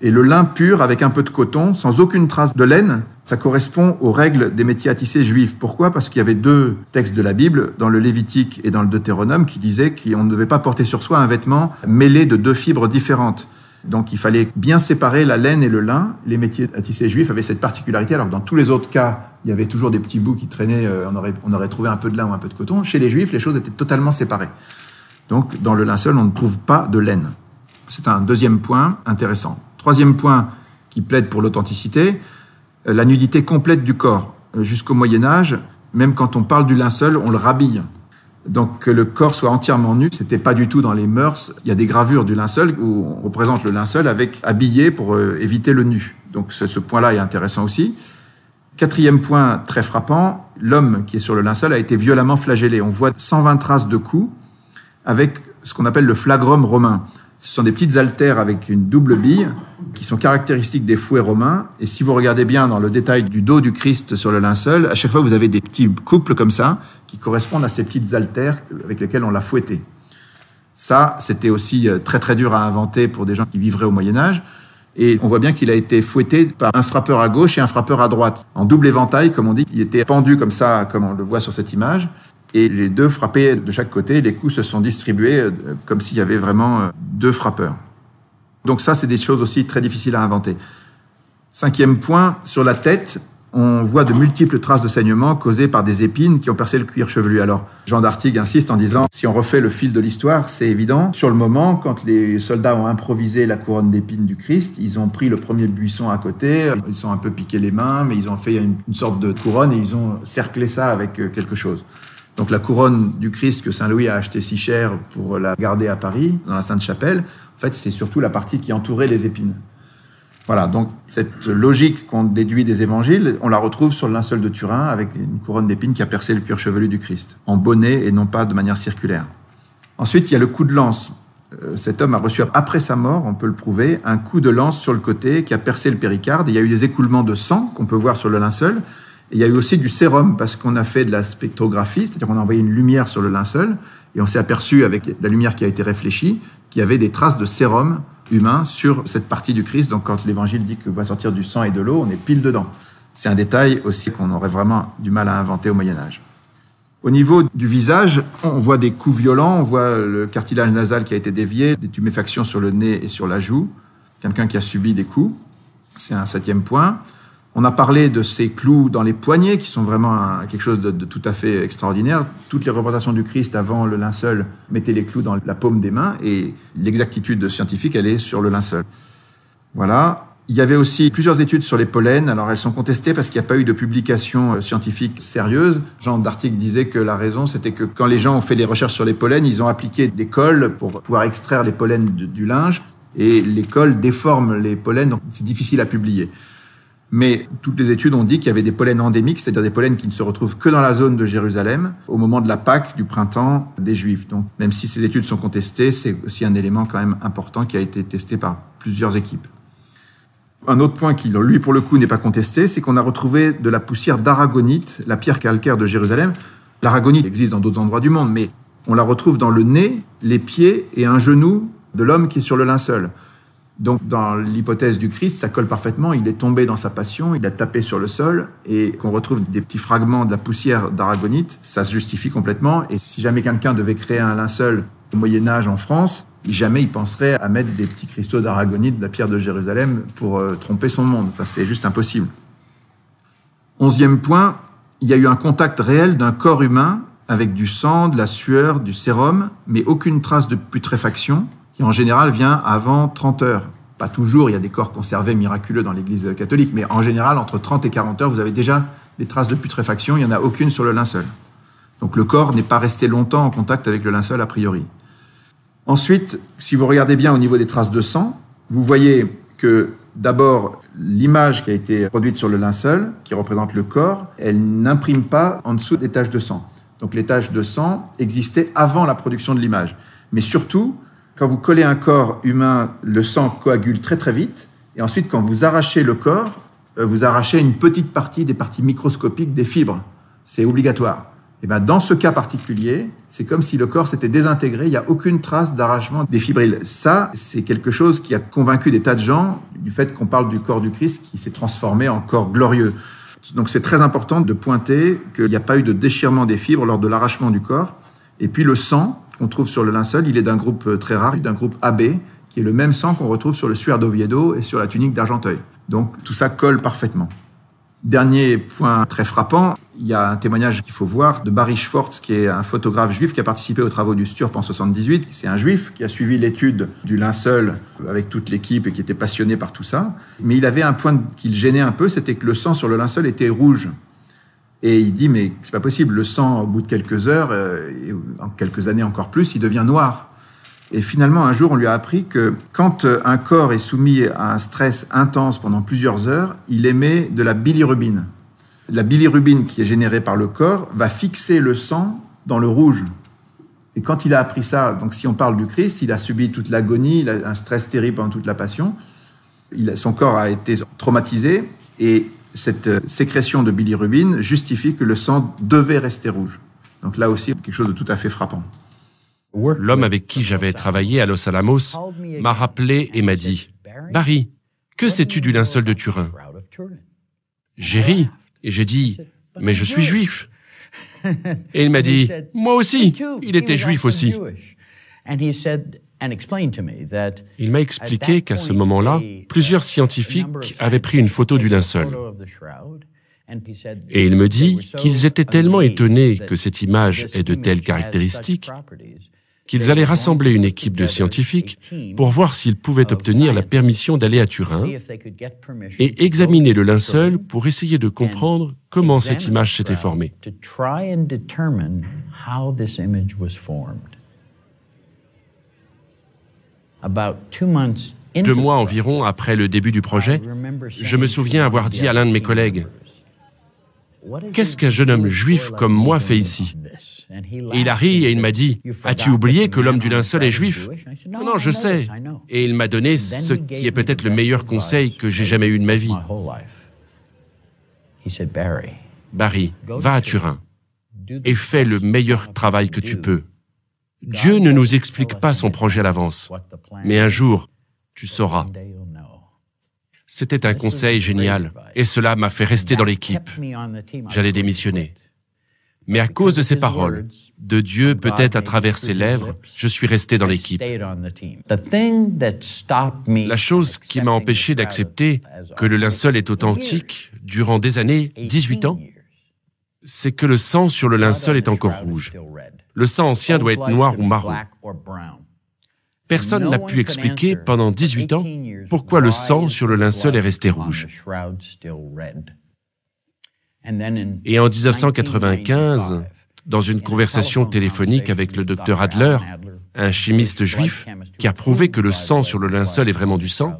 Et le lin pur avec un peu de coton, sans aucune trace de laine, ça correspond aux règles des métiers à tisser juifs. Pourquoi? Parce qu'il y avait 2 textes de la Bible, dans le Lévitique et dans le Deutéronome, qui disaient qu'on ne devait pas porter sur soi un vêtement mêlé de 2 fibres différentes. Donc il fallait bien séparer la laine et le lin. Les métiers à tisser juifs avaient cette particularité, alors que dans tous les autres cas, il y avait toujours des petits bouts qui traînaient, on aurait trouvé un peu de lin ou un peu de coton. Chez les juifs, les choses étaient totalement séparées. Donc dans le linceul, on ne trouve pas de laine. C'est un deuxième point intéressant. Troisième point qui plaide pour l'authenticité, la nudité complète du corps. Jusqu'au Moyen-Âge, même quand on parle du linceul, on le rhabille. Donc que le corps soit entièrement nu, c'était pas du tout dans les mœurs. Il y a des gravures du linceul où on représente le linceul avec habillé pour éviter le nu. Donc ce point-là est intéressant aussi. Quatrième point très frappant, l'homme qui est sur le linceul a été violemment flagellé. On voit 120 traces de coups avec ce qu'on appelle le flagrum romain. Ce sont des petites haltères avec une double bille qui sont caractéristiques des fouets romains. Et si vous regardez bien dans le détail du dos du Christ sur le linceul, à chaque fois vous avez des petits couples comme ça qui correspondent à ces petites haltères avec lesquelles on l'a fouetté. Ça, c'était aussi très très dur à inventer pour des gens qui vivraient au Moyen-Âge. Et on voit bien qu'il a été fouetté par un frappeur à gauche et un frappeur à droite. En double éventail, comme on dit, il était pendu comme ça, comme on le voit sur cette image. Et les 2 frappaient de chaque côté, les coups se sont distribués comme s'il y avait vraiment 2 frappeurs. Donc ça, c'est des choses aussi très difficiles à inventer. 5e point, sur la tête, on voit de multiples traces de saignement causées par des épines qui ont percé le cuir chevelu. Alors, Jean d'Artigues insiste en disant, si on refait le fil de l'histoire, c'est évident. Sur le moment, quand les soldats ont improvisé la couronne d'épines du Christ, ils ont pris le premier buisson à côté, ils sont un peu piqué les mains, mais ils ont fait une sorte de couronne et ils ont cerclé ça avec quelque chose. Donc la couronne du Christ que Saint-Louis a acheté si cher pour la garder à Paris, dans la Sainte-Chapelle, en fait, c'est surtout la partie qui entourait les épines. Voilà, donc cette logique qu'on déduit des évangiles, on la retrouve sur le linceul de Turin avec une couronne d'épines qui a percé le cuir chevelu du Christ, en bonnet et non pas de manière circulaire. Ensuite, il y a le coup de lance. Cet homme a reçu, après sa mort, on peut le prouver, un coup de lance sur le côté qui a percé le péricarde. Il y a eu des écoulements de sang qu'on peut voir sur le linceul. Et il y a eu aussi du sérum parce qu'on a fait de la spectrographie, c'est-à-dire qu'on a envoyé une lumière sur le linceul et on s'est aperçu avec la lumière qui a été réfléchie qu'il y avait des traces de sérum humain sur cette partie du Christ. Donc quand l'Évangile dit qu'il va sortir du sang et de l'eau, on est pile dedans. C'est un détail aussi qu'on aurait vraiment du mal à inventer au Moyen-Âge. Au niveau du visage, on voit des coups violents, on voit le cartilage nasal qui a été dévié, des tuméfactions sur le nez et sur la joue, quelqu'un qui a subi des coups. C'est un 7e point. On a parlé de ces clous dans les poignets qui sont vraiment quelque chose de tout à fait extraordinaire. Toutes les représentations du Christ avant le linceul mettaient les clous dans la paume des mains et l'exactitude scientifique, elle est sur le linceul. Voilà. Il y avait aussi plusieurs études sur les pollens. Alors, elles sont contestées parce qu'il n'y a pas eu de publication scientifique sérieuse. Genre d'article disait que la raison, c'était que quand les gens ont fait des recherches sur les pollens, ils ont appliqué des cols pour pouvoir extraire les pollens du linge. Et les cols déforment les pollens, donc c'est difficile à publier. Mais toutes les études ont dit qu'il y avait des pollens endémiques, c'est-à-dire des pollens qui ne se retrouvent que dans la zone de Jérusalem, au moment de la Pâque, du printemps des Juifs. Donc, même si ces études sont contestées, c'est aussi un élément quand même important qui a été testé par plusieurs équipes. Un autre point qui, lui, pour le coup, n'est pas contesté, c'est qu'on a retrouvé de la poussière d'aragonite, la pierre calcaire de Jérusalem. L'aragonite existe dans d'autres endroits du monde, mais on la retrouve dans le nez, les pieds et un genou de l'homme qui est sur le linceul. Donc, dans l'hypothèse du Christ, ça colle parfaitement. Il est tombé dans sa passion, il a tapé sur le sol, et qu'on retrouve des petits fragments de la poussière d'aragonite, ça se justifie complètement. Et si jamais quelqu'un devait créer un linceul au Moyen-Âge en France, jamais il penserait à mettre des petits cristaux d'aragonite de la pierre de Jérusalem pour tromper son monde. Enfin, c'est juste impossible. 11e point, il y a eu un contact réel d'un corps humain avec du sang, de la sueur, du sérum, mais aucune trace de putréfaction, qui en général vient avant 30 heures. Pas toujours, il y a des corps conservés miraculeux dans l'Église catholique, mais en général, entre 30 et 40 heures, vous avez déjà des traces de putréfaction, il n'y en a aucune sur le linceul. Donc le corps n'est pas resté longtemps en contact avec le linceul a priori. Ensuite, si vous regardez bien au niveau des traces de sang, vous voyez que d'abord, l'image qui a été produite sur le linceul, qui représente le corps, elle n'imprime pas en dessous des taches de sang. Donc les taches de sang existaient avant la production de l'image. Mais surtout, quand vous collez un corps humain, le sang coagule très très vite. Et ensuite, quand vous arrachez le corps, vous arrachez une petite partie des parties microscopiques des fibres. C'est obligatoire. Et bien, dans ce cas particulier, c'est comme si le corps s'était désintégré, il n'y a aucune trace d'arrachement des fibrilles. Ça, c'est quelque chose qui a convaincu des tas de gens du fait qu'on parle du corps du Christ qui s'est transformé en corps glorieux. Donc c'est très important de pointer qu'il n'y a pas eu de déchirement des fibres lors de l'arrachement du corps. Et puis le sang qu'on trouve sur le linceul, il est d'un groupe très rare, d'un groupe AB, qui est le même sang qu'on retrouve sur le suaire d'Oviedo et sur la tunique d'Argenteuil. Donc tout ça colle parfaitement. Dernier point très frappant, il y a un témoignage qu'il faut voir de Barry Schwartz, qui est un photographe juif qui a participé aux travaux du Sturp en 78. C'est un juif qui a suivi l'étude du linceul avec toute l'équipe et qui était passionné par tout ça. Mais il avait un point qui le gênait un peu, c'était que le sang sur le linceul était rouge. Et il dit, mais c'est pas possible, le sang, au bout de quelques heures, et en quelques années encore plus, il devient noir. Et finalement, un jour, on lui a appris que quand un corps est soumis à un stress intense pendant plusieurs heures, il émet de la bilirubine. La bilirubine qui est générée par le corps va fixer le sang dans le rouge. Et quand il a appris ça, donc si on parle du Christ, il a subi toute l'agonie, il a un stress terrible pendant toute la passion, son corps a été traumatisé, et cette sécrétion de bilirubine justifie que le sang devait rester rouge. Donc là aussi, quelque chose de tout à fait frappant. L'homme avec qui j'avais travaillé à Los Alamos m'a rappelé et m'a dit « Barry, que sais-tu du linceul de Turin ?» J'ai ri et j'ai dit « Mais je suis juif !» Et il m'a dit « Moi aussi, il était juif aussi !» Il m'a expliqué qu'à ce moment-là, plusieurs scientifiques avaient pris une photo du linceul. Et il me dit qu'ils étaient tellement étonnés que cette image ait de telles caractéristiques qu'ils allaient rassembler une équipe de scientifiques pour voir s'ils pouvaient obtenir la permission d'aller à Turin et examiner le linceul pour essayer de comprendre comment cette image s'était formée. 2 mois environ après le début du projet, je me souviens avoir dit à l'un de mes collègues, « Qu'est-ce qu'un jeune homme juif comme moi fait ici ?» Et il a ri et il m'a dit, « As-tu oublié que l'homme du linceul est juif ?»« Non, non, je sais. » Et il m'a donné ce qui est peut-être le meilleur conseil que j'ai jamais eu de ma vie. Barry, va à Turin et fais le meilleur travail que tu peux. Dieu ne nous explique pas son projet à l'avance, mais un jour, tu sauras. C'était un conseil génial, et cela m'a fait rester dans l'équipe. J'allais démissionner. Mais à cause de ces paroles, de Dieu peut-être à travers ses lèvres, je suis resté dans l'équipe. La chose qui m'a empêché d'accepter que le linceul est authentique durant des années, 18 ans, c'est que le sang sur le linceul est encore rouge. Le sang ancien doit être noir ou marron. Personne n'a pu expliquer pendant 18 ans pourquoi le sang sur le linceul est resté rouge. Et en 1995, dans une conversation téléphonique avec le docteur Adler, un chimiste juif, qui a prouvé que le sang sur le linceul est vraiment du sang,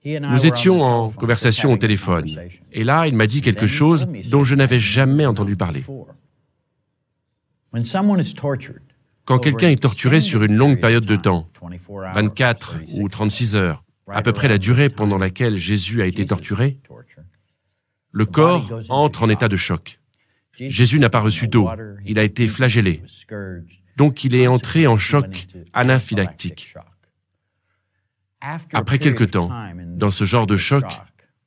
nous étions en conversation au téléphone. Et là, il m'a dit quelque chose dont je n'avais jamais entendu parler. Quand quelqu'un est torturé sur une longue période de temps, 24 ou 36 heures, à peu près la durée pendant laquelle Jésus a été torturé, le corps entre en état de choc. Jésus n'a pas reçu d'eau, il a été flagellé. Donc il est entré en choc anaphylactique. Après quelque temps, dans ce genre de choc,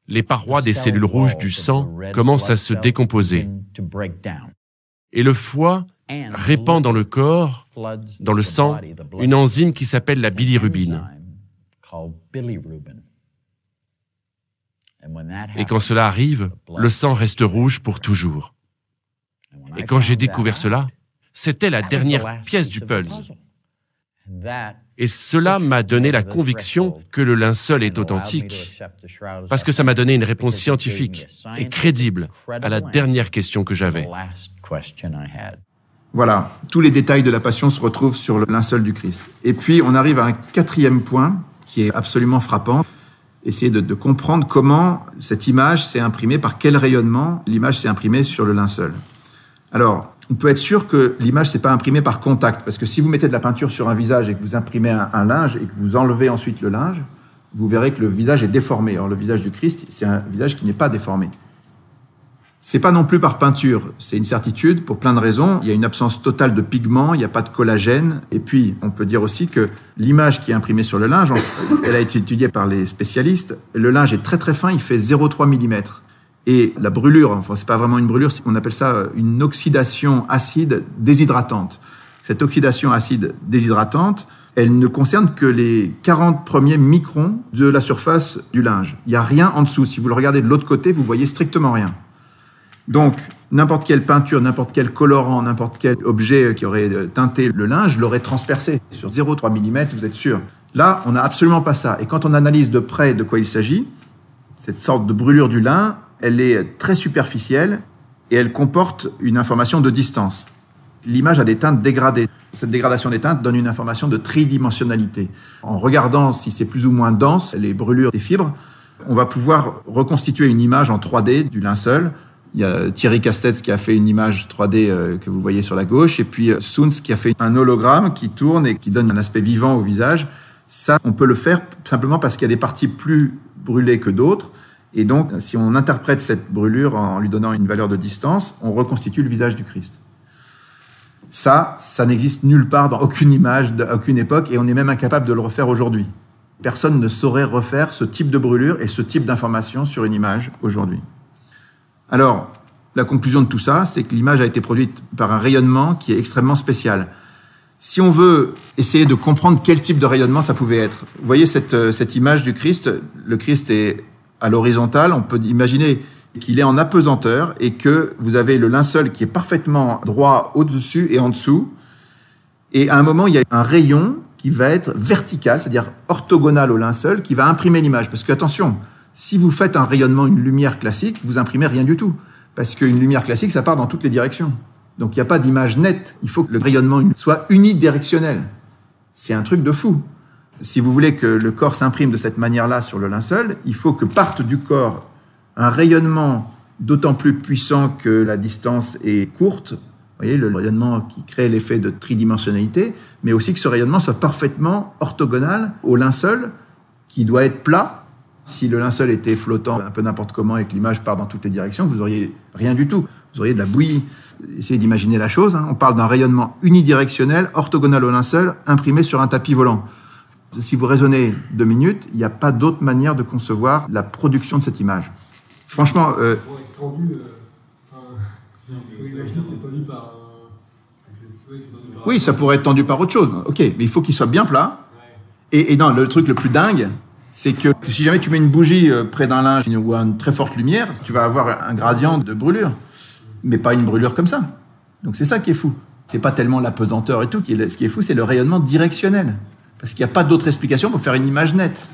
les parois des cellules rouges du sang commencent à se décomposer. Et le foie répand dans le corps, dans le sang, une enzyme qui s'appelle la bilirubine. Et quand cela arrive, le sang reste rouge pour toujours. Et quand j'ai découvert cela, c'était la dernière pièce du puzzle. Et cela m'a donné la conviction que le linceul est authentique, parce que ça m'a donné une réponse scientifique et crédible à la dernière question que j'avais. Voilà, tous les détails de la Passion se retrouvent sur le linceul du Christ. Et puis, on arrive à un 4e point qui est absolument frappant. Essayer de comprendre comment cette image s'est imprimée, par quel rayonnement l'image s'est imprimée sur le linceul. Alors, on peut être sûr que l'image ne s'est pas imprimée par contact, parce que si vous mettez de la peinture sur un visage et que vous imprimez un linge et que vous enlevez ensuite le linge, vous verrez que le visage est déformé. Or, le visage du Christ, c'est un visage qui n'est pas déformé. C'est pas non plus par peinture, c'est une certitude pour plein de raisons. Il y a une absence totale de pigments, il n'y a pas de collagène. Et puis, on peut dire aussi que l'image qui est imprimée sur le linge, elle a été étudiée par les spécialistes. Le linge est très très fin, il fait 0,3 mm. Et la brûlure, enfin c'est pas vraiment une brûlure, on appelle ça une oxydation acide déshydratante. Cette oxydation acide déshydratante, elle ne concerne que les 40 premiers microns de la surface du linge. Il n'y a rien en dessous. Si vous le regardez de l'autre côté, vous voyez strictement rien. Donc, n'importe quelle peinture, n'importe quel colorant, n'importe quel objet qui aurait teinté le linge l'aurait transpercé. Sur 0,3 mm, vous êtes sûr. Là, on n'a absolument pas ça. Et quand on analyse de près de quoi il s'agit, cette sorte de brûlure du lin, elle est très superficielle et elle comporte une information de distance. L'image a des teintes dégradées. Cette dégradation des teintes donne une information de tridimensionnalité. En regardant si c'est plus ou moins dense, les brûlures des fibres, on va pouvoir reconstituer une image en 3D du linceul. Il y a Thierry Castetz qui a fait une image 3D que vous voyez sur la gauche, et puis Soons qui a fait un hologramme qui tourne et qui donne un aspect vivant au visage. Ça, on peut le faire simplement parce qu'il y a des parties plus brûlées que d'autres. Et donc, si on interprète cette brûlure en lui donnant une valeur de distance, on reconstitue le visage du Christ. Ça n'existe nulle part dans aucune image, d'aucune époque, et on est même incapable de le refaire aujourd'hui. Personne ne saurait refaire ce type de brûlure et ce type d'information sur une image aujourd'hui. Alors, la conclusion de tout ça, c'est que l'image a été produite par un rayonnement qui est extrêmement spécial. Si on veut essayer de comprendre quel type de rayonnement ça pouvait être, vous voyez cette image du Christ, le Christ est à l'horizontale, on peut imaginer qu'il est en apesanteur et que vous avez le linceul qui est parfaitement droit au-dessus et en dessous. Et à un moment, il y a un rayon qui va être vertical, c'est-à-dire orthogonal au linceul, qui va imprimer l'image. Parce que, attention, si vous faites un rayonnement, une lumière classique, vous imprimez rien du tout. Parce qu'une lumière classique, ça part dans toutes les directions. Donc, il n'y a pas d'image nette. Il faut que le rayonnement soit unidirectionnel. C'est un truc de fou. Si vous voulez que le corps s'imprime de cette manière-là sur le linceul, il faut que parte du corps un rayonnement d'autant plus puissant que la distance est courte. Vous voyez, le rayonnement qui crée l'effet de tridimensionnalité, mais aussi que ce rayonnement soit parfaitement orthogonal au linceul, qui doit être plat. Si le linceul était flottant un peu n'importe comment et que l'image part dans toutes les directions, vous n'auriez rien du tout. Vous auriez de la bouillie. Essayez d'imaginer la chose. On parle d'un rayonnement unidirectionnel, orthogonal au linceul, imprimé sur un tapis volant. Si vous raisonnez 2 minutes, il n'y a pas d'autre manière de concevoir la production de cette image. Franchement... Oui, ça pourrait être tendu par autre chose. Ok, mais il faut qu'il soit bien plat. Et non, le truc le plus dingue, c'est que si jamais tu mets une bougie près d'un linge ou une très forte lumière, tu vas avoir un gradient de brûlure, mais pas une brûlure comme ça. Donc c'est ça qui est fou. C'est pas tellement l'apesanteur et tout. Ce qui est fou, c'est le rayonnement directionnel. Parce qu'il n'y a pas d'autre explication pour faire une image nette.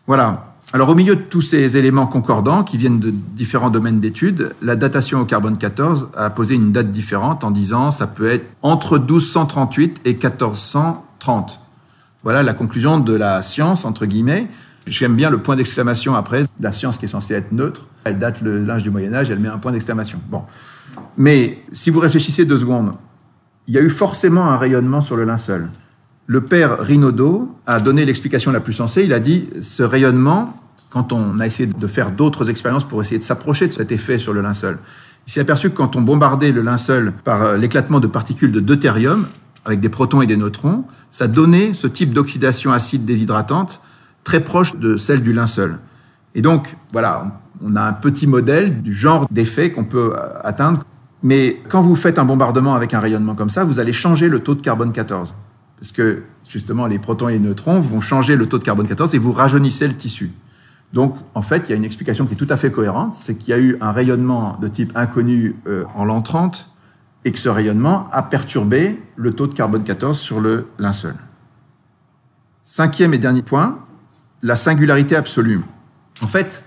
Voilà. Alors au milieu de tous ces éléments concordants qui viennent de différents domaines d'études, la datation au carbone 14 a posé une date différente en disant ça peut être entre 1238 et 1430. Voilà la conclusion de la science, entre guillemets. J'aime bien le point d'exclamation après. La science qui est censée être neutre, elle date le linge du Moyen-Âge, elle met un point d'exclamation. Bon. Mais si vous réfléchissez 2 secondes, il y a eu forcément un rayonnement sur le linceul. Le père Rinaudot a donné l'explication la plus sensée. Il a dit ce rayonnement, quand on a essayé de faire d'autres expériences pour essayer de s'approcher de cet effet sur le linceul, il s'est aperçu que quand on bombardait le linceul par l'éclatement de particules de deutérium, avec des protons et des neutrons, ça donnait ce type d'oxydation acide déshydratante très proche de celle du linceul. Et donc, voilà, on a un petit modèle du genre d'effet qu'on peut atteindre. Mais quand vous faites un bombardement avec un rayonnement comme ça, vous allez changer le taux de carbone 14. Parce que, justement, les protons et les neutrons vont changer le taux de carbone 14 et vous rajeunissez le tissu. Donc, en fait, il y a une explication qui est tout à fait cohérente, c'est qu'il y a eu un rayonnement de type inconnu en l'an 30 et que ce rayonnement a perturbé le taux de carbone 14 sur le linceul. 5e et dernier point, la singularité absolue. En fait,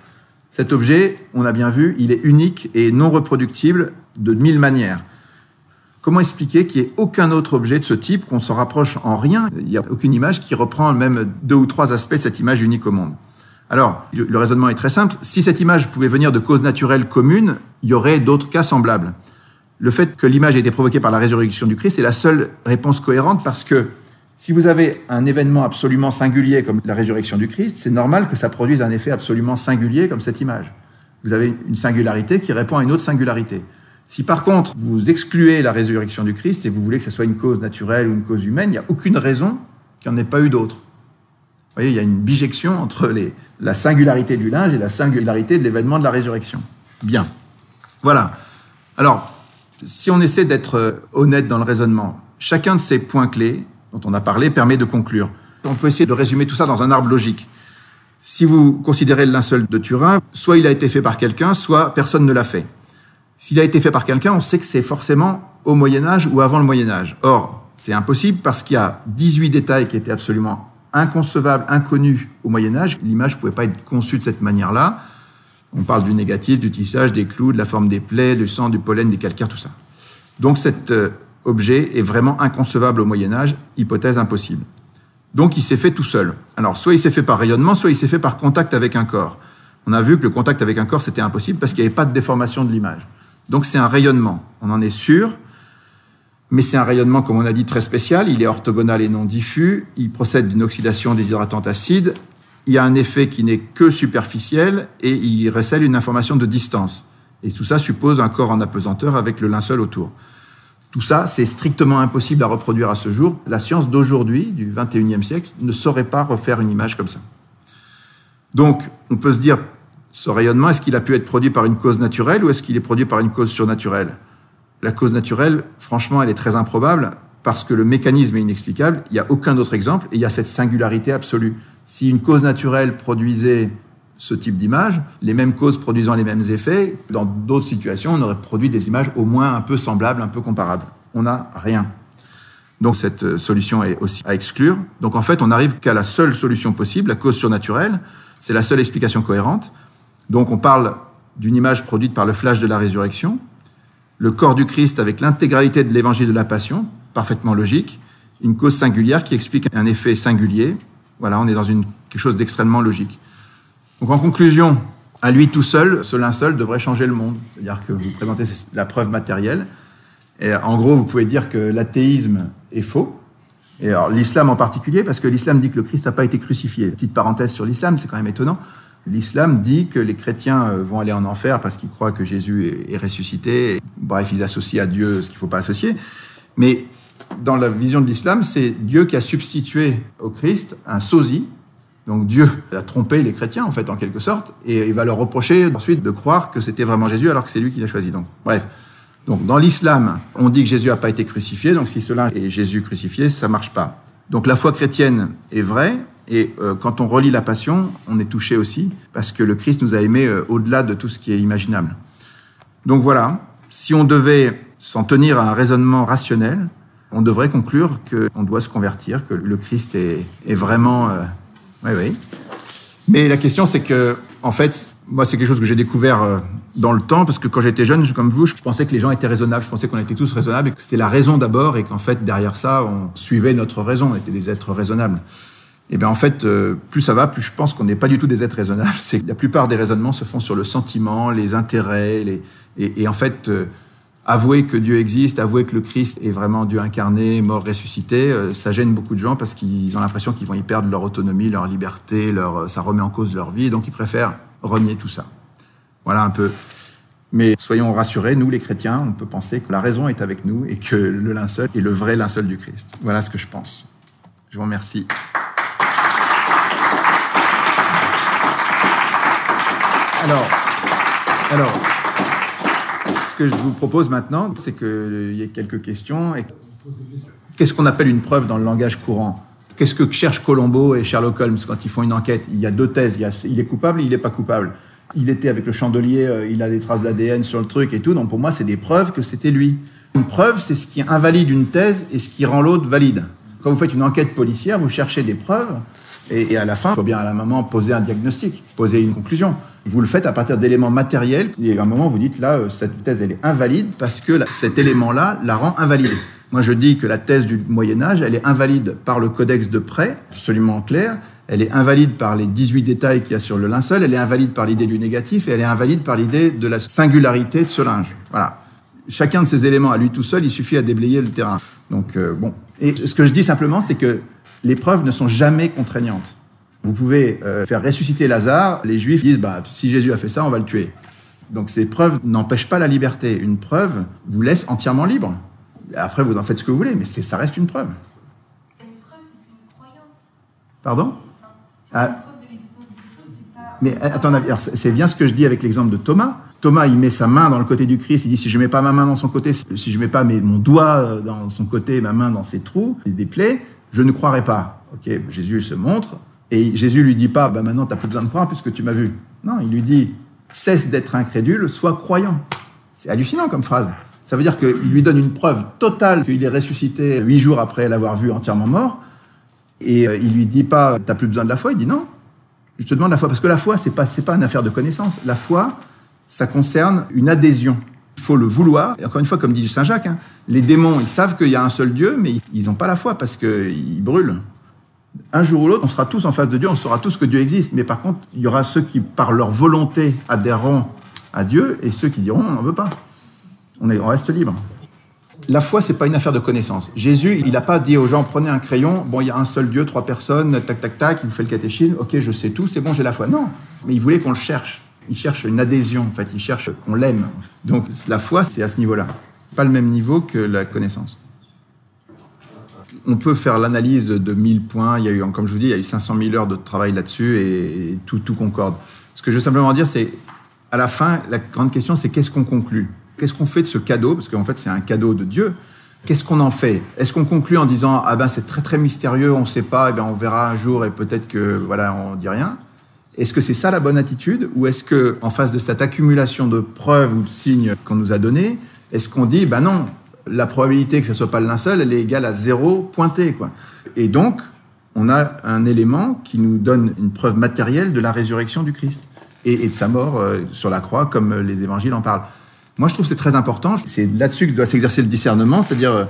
cet objet, on a bien vu, il est unique et non reproductible de 1000 manières. Comment expliquer qu'il n'y ait aucun autre objet de ce type, qu'on s'en rapproche en rien? Il n'y a aucune image qui reprend même 2 ou 3 aspects de cette image unique au monde. Alors, le raisonnement est très simple. Si cette image pouvait venir de causes naturelles communes, il y aurait d'autres cas semblables. Le fait que l'image ait été provoquée par la résurrection du Christ est la seule réponse cohérente parce que si vous avez un événement absolument singulier comme la résurrection du Christ, c'est normal que ça produise un effet absolument singulier comme cette image. Vous avez une singularité qui répond à une autre singularité. Si par contre, vous excluez la résurrection du Christ et vous voulez que ce soit une cause naturelle ou une cause humaine, il n'y a aucune raison qu'il n'y en ait pas eu d'autre. Vous voyez, il y a une bijection entre la singularité du linge et la singularité de l'événement de la résurrection. Bien. Voilà. Alors, si on essaie d'être honnête dans le raisonnement, chacun de ces points clés dont on a parlé permet de conclure. On peut essayer de résumer tout ça dans un arbre logique. Si vous considérez le linceul de Turin, soit il a été fait par quelqu'un, soit personne ne l'a fait. S'il a été fait par quelqu'un, on sait que c'est forcément au Moyen-Âge ou avant le Moyen-Âge. Or, c'est impossible parce qu'il y a 18 détails qui étaient absolument inconcevables, inconnus au Moyen-Âge. L'image ne pouvait pas être conçue de cette manière-là. On parle du négatif, du tissage, des clous, de la forme des plaies, du sang, du pollen, des calcaires, tout ça. Donc cet objet est vraiment inconcevable au Moyen-Âge, hypothèse impossible. Donc il s'est fait tout seul. Alors soit il s'est fait par rayonnement, soit il s'est fait par contact avec un corps. On a vu que le contact avec un corps, c'était impossible parce qu'il n'y avait pas de déformation de l'image. Donc c'est un rayonnement, on en est sûr, mais c'est un rayonnement, comme on a dit, très spécial. Il est orthogonal et non diffus, il procède d'une oxydation déshydratante acide, il y a un effet qui n'est que superficiel et il recèle une information de distance. Et tout ça suppose un corps en apesanteur avec le linceul autour. Tout ça, c'est strictement impossible à reproduire à ce jour. La science d'aujourd'hui, du XXIe siècle, ne saurait pas refaire une image comme ça. Donc, on peut se dire, ce rayonnement, est-ce qu'il a pu être produit par une cause naturelle ou est-ce qu'il est produit par une cause surnaturelle? La cause naturelle, franchement, elle est très improbable parce que le mécanisme est inexplicable. Il n'y a aucun autre exemple et il y a cette singularité absolue. Si une cause naturelle produisait ce type d'image, les mêmes causes produisant les mêmes effets, dans d'autres situations, on aurait produit des images au moins un peu semblables, un peu comparables. On n'a rien. Donc cette solution est aussi à exclure. Donc en fait, on n'arrive qu'à la seule solution possible, la cause surnaturelle. C'est la seule explication cohérente. Donc on parle d'une image produite par le flash de la résurrection, le corps du Christ avec l'intégralité de l'évangile de la Passion, parfaitement logique, une cause singulière qui explique un effet singulier. Voilà, on est dans quelque chose d'extrêmement logique. Donc en conclusion, à lui tout seul, ce linceul devrait changer le monde. C'est-à-dire que vous présentez la preuve matérielle. Et en gros, vous pouvez dire que l'athéisme est faux. Et alors l'islam en particulier, parce que l'islam dit que le Christ n'a pas été crucifié. Petite parenthèse sur l'islam, c'est quand même étonnant. L'islam dit que les chrétiens vont aller en enfer parce qu'ils croient que Jésus est ressuscité. Bref, ils associent à Dieu ce qu'il ne faut pas associer. Mais dans la vision de l'islam, c'est Dieu qui a substitué au Christ un sosie. Donc Dieu a trompé les chrétiens, en fait, en quelque sorte, et il va leur reprocher ensuite de croire que c'était vraiment Jésus alors que c'est lui qui l'a choisi. Donc, bref. Donc, dans l'islam, on dit que Jésus n'a pas été crucifié, donc si cela est Jésus crucifié, ça ne marche pas. Donc la foi chrétienne est vraie, et quand on relit la Passion, on est touché aussi, parce que le Christ nous a aimés au-delà de tout ce qui est imaginable. Donc voilà, si on devait s'en tenir à un raisonnement rationnel, on devrait conclure qu'on doit se convertir, que le Christ est vraiment... Oui. Mais la question, c'est que, en fait, moi, c'est quelque chose que j'ai découvert dans le temps, parce que quand j'étais jeune, comme vous, je pensais que les gens étaient raisonnables, je pensais qu'on était tous raisonnables, et que c'était la raison d'abord, et qu'en fait, derrière ça, on suivait notre raison, on était des êtres raisonnables. Et bien, en fait, plus ça va, plus je pense qu'on n'est pas du tout des êtres raisonnables. C'est que la plupart des raisonnements se font sur le sentiment, les intérêts, et en fait... avouer que Dieu existe, avouer que le Christ est vraiment Dieu incarné, mort, ressuscité, ça gêne beaucoup de gens parce qu'ils ont l'impression qu'ils vont y perdre leur autonomie, leur liberté, ça remet en cause leur vie, et donc ils préfèrent renier tout ça. Voilà un peu. Mais soyons rassurés, nous les chrétiens, on peut penser que la raison est avec nous et que le linceul est le vrai linceul du Christ. Voilà ce que je pense. Je vous remercie. Alors, ce que je vous propose maintenant, c'est qu'il y ait quelques questions. Qu'est-ce qu'on appelle une preuve dans le langage courant? Qu'est-ce que cherchent Colombo et Sherlock Holmes quand ils font une enquête? Il y a deux thèses. Il est coupable, il n'est pas coupable. Il était avec le chandelier, il a des traces d'ADN sur le truc et tout. Donc pour moi, c'est des preuves que c'était lui. Une preuve, c'est ce qui invalide une thèse et ce qui rend l'autre valide. Quand vous faites une enquête policière, vous cherchez des preuves. Et à la fin, il faut bien à la moment poser un diagnostic, poser une conclusion. Vous le faites à partir d'éléments matériels. Et à un moment, vous dites, là, cette thèse, elle est invalide parce que cet élément-là la rend invalide. Moi, je dis que la thèse du Moyen-Âge, elle est invalide par le codex de prêt, absolument clair. Elle est invalide par les 18 détails qu'il y a sur le linceul. Elle est invalide par l'idée du négatif. Et elle est invalide par l'idée de la singularité de ce linge. Voilà. Chacun de ces éléments, à lui tout seul, il suffit à déblayer le terrain. Donc, bon. Et ce que je dis simplement, c'est que les preuves ne sont jamais contraignantes. Vous pouvez faire ressusciter Lazare, les Juifs disent si Jésus a fait ça, on va le tuer. Donc ces preuves n'empêchent pas la liberté. Une preuve vous laisse entièrement libre. Après, vous en faites ce que vous voulez, mais ça reste une preuve. Une preuve, c'est une croyance. Pardon? C'est pas une preuve de l'existence de quelque chose, c'est pas... Mais attendez, c'est bien ce que je dis avec l'exemple de Thomas. Thomas, il met sa main dans le côté du Christ, il dit si je mets pas ma main dans son côté, si je mets pas mon doigt dans son côté, ma main dans ses trous, des plaies, je ne croirai pas. Ok, Jésus se montre. Et Jésus lui dit pas, maintenant tu n'as plus besoin de croire puisque tu m'as vu. Non, il lui dit, cesse d'être incrédule, sois croyant. C'est hallucinant comme phrase. Ça veut dire qu'il lui donne une preuve totale qu'il est ressuscité 8 jours après l'avoir vu entièrement mort. Et il lui dit pas, tu n'as plus besoin de la foi. Il dit non, je te demande la foi. Parce que la foi, c'est pas une affaire de connaissance. La foi, ça concerne une adhésion. Il faut le vouloir. Et encore une fois, comme dit Saint Jacques, les démons, ils savent qu'il y a un seul Dieu, mais ils n'ont pas la foi parce qu'ils brûlent. Un jour ou l'autre, on sera tous en face de Dieu, on saura tous que Dieu existe. Mais par contre, il y aura ceux qui, par leur volonté, adhéreront à Dieu et ceux qui diront, on n'en veut pas. On reste libre. La foi, c'est pas une affaire de connaissance. Jésus, il n'a pas dit aux gens, prenez un crayon, il y a un seul Dieu, 3 personnes, tac, tac, tac, il vous fait le catéchisme, ok, je sais tout, c'est bon, j'ai la foi. Non, mais il voulait qu'on le cherche. Il cherche une adhésion, en fait, il cherche qu'on l'aime. Donc la foi, c'est à ce niveau-là. Pas le même niveau que la connaissance. On peut faire l'analyse de 1000 points. Il y a eu, comme je vous dis, il y a eu 500 000 heures de travail là-dessus et tout concorde. Ce que je veux simplement dire, c'est, à la fin, la grande question, c'est qu'est-ce qu'on conclut? Qu'est-ce qu'on fait de ce cadeau? Parce qu'en fait, c'est un cadeau de Dieu. Qu'est-ce qu'on en fait? Est-ce qu'on conclut en disant, c'est très très mystérieux, on ne sait pas, on verra un jour et peut-être que, voilà, on ne dit rien? Est-ce que c'est ça la bonne attitude? Ou est-ce qu'en face de cette accumulation de preuves ou de signes qu'on nous a donnés, est-ce qu'on dit, non, la probabilité que ce ne soit pas le linceul, elle est égale à 0 pointé, quoi. Et donc, on a un élément qui nous donne une preuve matérielle de la résurrection du Christ et de sa mort sur la croix, comme les évangiles en parlent. Moi, je trouve que c'est très important. C'est là-dessus que doit s'exercer le discernement, c'est-à-dire,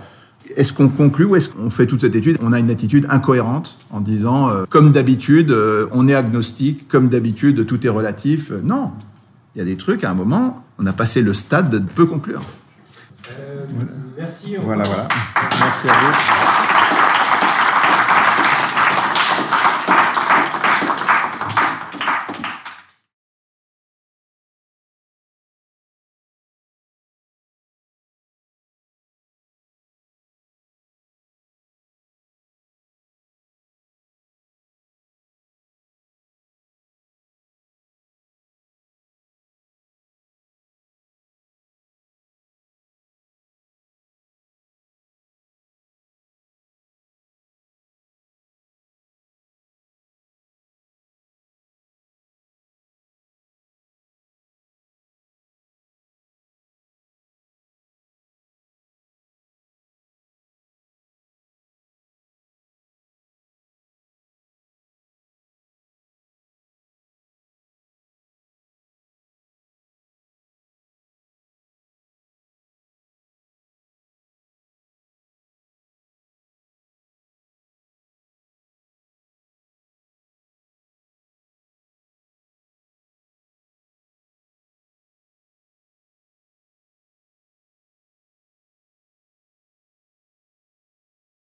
Est-ce qu'on conclut ou est-ce qu'on fait toute cette étude? On a une attitude incohérente en disant, comme d'habitude, on est agnostique, comme d'habitude, tout est relatif. Non, il y a des trucs, à un moment, on a passé le stade de peu conclure. Merci. Voilà. Merci à vous.